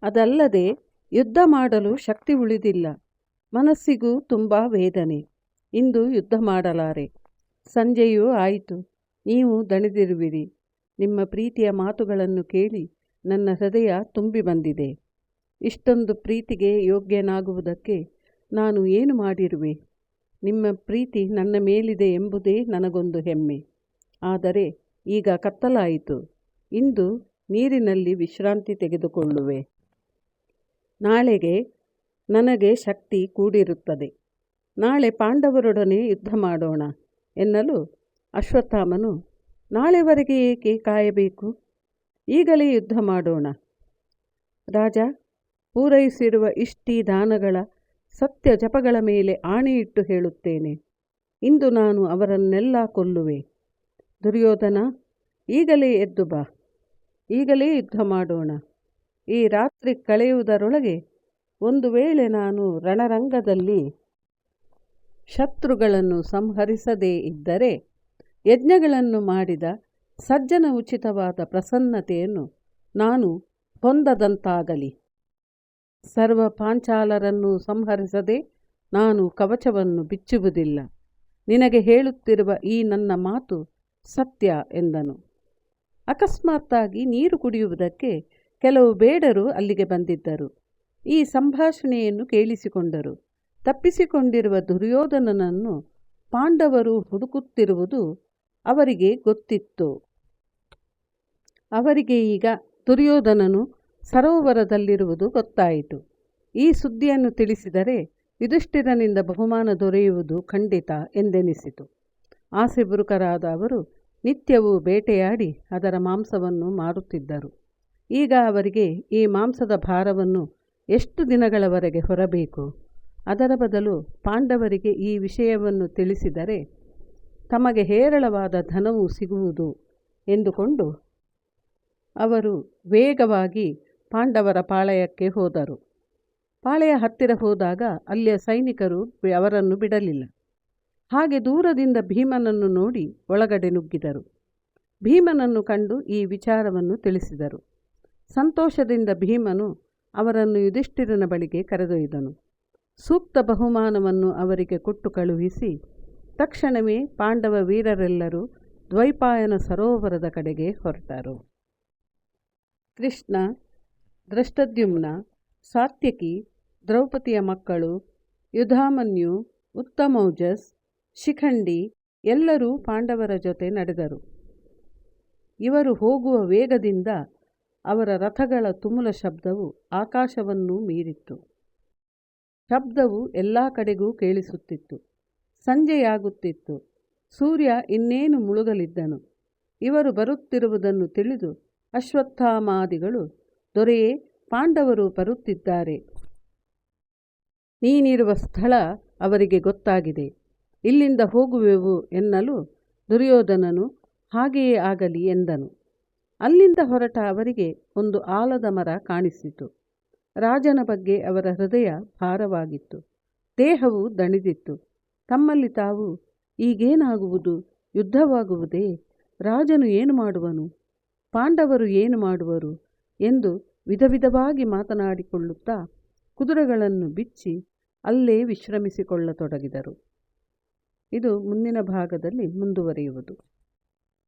ಅದಲ್ಲದೆ ಯುದ್ಧ ಮಾಡಲು ಶಕ್ತಿ ಉಳಿದಿಲ್ಲ. ಮನಸ್ಸಿಗೂ ತುಂಬ ವೇದನೆ. ಇಂದು ಯುದ್ಧ ಮಾಡಲಾರೆ. ಸಂಜೆಯೂ ಆಯಿತು. ನೀವು ದಣಿದಿರುವಿರಿ. ನಿಮ್ಮ ಪ್ರೀತಿಯ ಮಾತುಗಳನ್ನು ಕೇಳಿ ನನ್ನ ಹೃದಯ ತುಂಬಿ ಬಂದಿದೆ. ಇಷ್ಟೊಂದು ಪ್ರೀತಿಗೆ ಯೋಗ್ಯನಾಗುವುದಕ್ಕೆ ನಾನು ಏನು ಮಾಡಿರುವೆ? ನಿಮ್ಮ ಪ್ರೀತಿ ನನ್ನ ಮೇಲಿದೆ ಎಂಬುದೇ ನನಗೊಂದು ಹೆಮ್ಮೆ. ಆದರೆ ಈಗ ಕತ್ತಲಾಯಿತು. ಇಂದು ನೀರಿನಲ್ಲಿ ವಿಶ್ರಾಂತಿ ತೆಗೆದುಕೊಳ್ಳುವೆ. ನಾಳೆಗೆ ನನಗೆ ಶಕ್ತಿ ಕೂಡಿರುತ್ತದೆ. ನಾಳೆ ಪಾಂಡವರೊಡನೆ ಯುದ್ಧ ಮಾಡೋಣ ಎನ್ನಲು ಅಶ್ವತ್ಥಾಮನು, ನಾಳೆವರೆಗೆ ಏಕೆ ಕಾಯಬೇಕು? ಈಗಲೇ ಯುದ್ಧ ಮಾಡೋಣ. ರಾಜ, ಪೂರೈಸಿರುವ ಇಷ್ಟೀ ದಾನಗಳ ಸತ್ಯ ಜಪಗಳ ಮೇಲೆ ಆಣೆಯಿಟ್ಟು ಹೇಳುತ್ತೇನೆ, ಇಂದು ನಾನು ಅವರನ್ನೆಲ್ಲ ಕೊಲ್ಲುವೆ. ದುರ್ಯೋಧನ, ಈಗಲೇ ಎದ್ದು ಬಾ. ಈಗಲೇ ಯುದ್ಧ ಮಾಡೋಣ. ಈ ರಾತ್ರಿ ಕಳೆಯುವುದರೊಳಗೆ ಒಂದು ವೇಳೆ ನಾನು ರಣರಂಗದಲ್ಲಿ ಶತ್ರುಗಳನ್ನು ಸಂಹರಿಸದೇ ಇದ್ದರೆ ಯಜ್ಞಗಳನ್ನು ಮಾಡಿದ ಸಜ್ಜನ ಉಚಿತವಾದ ಪ್ರಸನ್ನತೆಯನ್ನು ನಾನು ಹೊಂದದಂತಾಗಲಿ. ಸರ್ವ ಪಾಂಚಾಲರನ್ನು ಸಂಹರಿಸದೆ ನಾನು ಕವಚವನ್ನು ಬಿಚ್ಚುವುದಿಲ್ಲ. ನಿನಗೆ ಹೇಳುತ್ತಿರುವ ಈ ನನ್ನ ಮಾತು ಸತ್ಯ ಎಂದನು. ಅಕಸ್ಮಾತ್ತಾಗಿ ನೀರು ಕುಡಿಯುವುದಕ್ಕೆ ಕೆಲವು ಬೇಡರು ಅಲ್ಲಿಗೆ ಬಂದಿದ್ದರು. ಈ ಸಂಭಾಷಣೆಯನ್ನು ಕೇಳಿಸಿಕೊಂಡರು. ತಪ್ಪಿಸಿಕೊಂಡಿರುವ ದುರ್ಯೋಧನನನ್ನು ಪಾಂಡವರು ಹುಡುಕುತ್ತಿರುವುದು ಅವರಿಗೆ ಗೊತ್ತಿತ್ತು. ಅವರಿಗೆ ಈಗ ದುರ್ಯೋಧನನು ಸರೋವರದಲ್ಲಿರುವುದು ಗೊತ್ತಾಯಿತು. ಈ ಸುದ್ದಿಯನ್ನು ತಿಳಿಸಿದರೆ ಯುಧಿಷ್ಠಿರನಿಂದ ಬಹುಮಾನ ದೊರೆಯುವುದು ಖಂಡಿತ ಎಂದೆನಿಸಿತು. ಆಸೆಬುರುಕರಾದ ಅವರು ನಿತ್ಯವೂ ಬೇಟೆಯಾಡಿ ಅದರ ಮಾಂಸವನ್ನು ಮಾರುತ್ತಿದ್ದರು. ಈಗ ಅವರಿಗೆ ಈ ಮಾಂಸದ ಭಾರವನ್ನು ಎಷ್ಟು ದಿನಗಳವರೆಗೆ ಹೊರಬೇಕು? ಅದರ ಬದಲು ಪಾಂಡವರಿಗೆ ಈ ವಿಷಯವನ್ನು ತಿಳಿಸಿದರೆ ತಮಗೆ ಹೇರಳವಾದ ಧನವು ಸಿಗುವುದು ಎಂದುಕೊಂಡು ಅವರು ವೇಗವಾಗಿ ಪಾಂಡವರ ಪಾಳೆಯಕ್ಕೆ ಹೋದರು. ಪಾಳೆಯ ಹತ್ತಿರ ಹೋದಾಗ ಅಲ್ಲಿಯ ಸೈನಿಕರು ಅವರನ್ನು ಬಿಡಲಿಲ್ಲ. ಹಾಗೆ ದೂರದಿಂದ ಭೀಮನನ್ನು ನೋಡಿ ಒಳಗಡೆ ನುಗ್ಗಿದರು. ಭೀಮನನ್ನು ಕಂಡು ಈ ವಿಚಾರವನ್ನು ತಿಳಿಸಿದರು. ಸಂತೋಷದಿಂದ ಭೀಮನು ಅವರನ್ನು ಯುಧಿಷ್ಠಿರನ ಬಳಿಗೆ ಕರೆದೊಯ್ದನು. ಸೂಕ್ತ ಬಹುಮಾನವನ್ನು ಅವರಿಗೆ ಕೊಟ್ಟು ಕಳುಹಿಸಿ ತಕ್ಷಣವೇ ಪಾಂಡವ ವೀರರೆಲ್ಲರೂ ದ್ವೈಪಾಯನ ಸರೋವರದ ಕಡೆಗೆ ಹೊರಟರು. ಕೃಷ್ಣ, ದೃಷ್ಟದ್ಯುಮ್ನ, ಸಾತ್ಯಕಿ, ದ್ರೌಪದಿಯ ಮಕ್ಕಳು, ಯುಧಾಮನ್ಯು, ಉತ್ತಮೌಜಸ್, ಶಿಖಂಡಿ ಎಲ್ಲರೂ ಪಾಂಡವರ ಜೊತೆ ನಡೆದರು. ಇವರು ಹೋಗುವ ವೇಗದಿಂದ ಅವರ ರಥಗಳ ತುಮುಲ ಶಬ್ದವು ಆಕಾಶವನ್ನೂ ಮೀರಿತ್ತು. ಶಬ್ದವು ಎಲ್ಲ ಕಡೆಗೂ ಕೇಳಿಸುತ್ತಿತ್ತು. ಸಂಜೆಯಾಗುತ್ತಿತ್ತು. ಸೂರ್ಯ ಇನ್ನೇನು ಮುಳುಗಲಿದ್ದನು. ಇವರು ಬರುತ್ತಿರುವುದನ್ನು ತಿಳಿದು ಅಶ್ವತ್ಥಾಮಾದಿಗಳು, ದೊರೆಯೇ, ಪಾಂಡವರು ಬರುತ್ತಿದ್ದಾರೆ. ನೀನಿರುವ ಸ್ಥಳ ಅವರಿಗೆ ಗೊತ್ತಾಗಿದೆ. ಇಲ್ಲಿಂದ ಹೋಗುವೆವು ಎನ್ನಲು ದುರ್ಯೋಧನನು ಹಾಗೆಯೇ ಆಗಲಿ ಎಂದನು. ಅಲ್ಲಿಂದ ಹೊರಟ ಅವರಿಗೆ ಒಂದು ಆಲದ ಮರ ಕಾಣಿಸಿತು. ರಾಜನ ಬಗ್ಗೆ ಅವರ ಹೃದಯ ಭಾರವಾಗಿತ್ತು. ದೇಹವು ದಣಿದಿತ್ತು. ತಮ್ಮಲ್ಲಿ ತಾವು, ಈಗೇನಾಗುವುದು? ಯುದ್ಧವಾಗುವುದೇ? ರಾಜನು ಏನು ಮಾಡುವನು? ಪಾಂಡವರು ಏನು ಮಾಡುವರು? ಎಂದು ವಿಧವಾಗಿ ಮಾತನಾಡಿಕೊಳ್ಳುತ್ತಾ ಕುದುರೆಗಳನ್ನು ಬಿಚ್ಚಿ ಅಲ್ಲೇ ವಿಶ್ರಮಿಸಿಕೊಳ್ಳತೊಡಗಿದರು. ಇದು ಮುಂದಿನ ಭಾಗದಲ್ಲಿ ಮುಂದುವರಿಯುವುದು.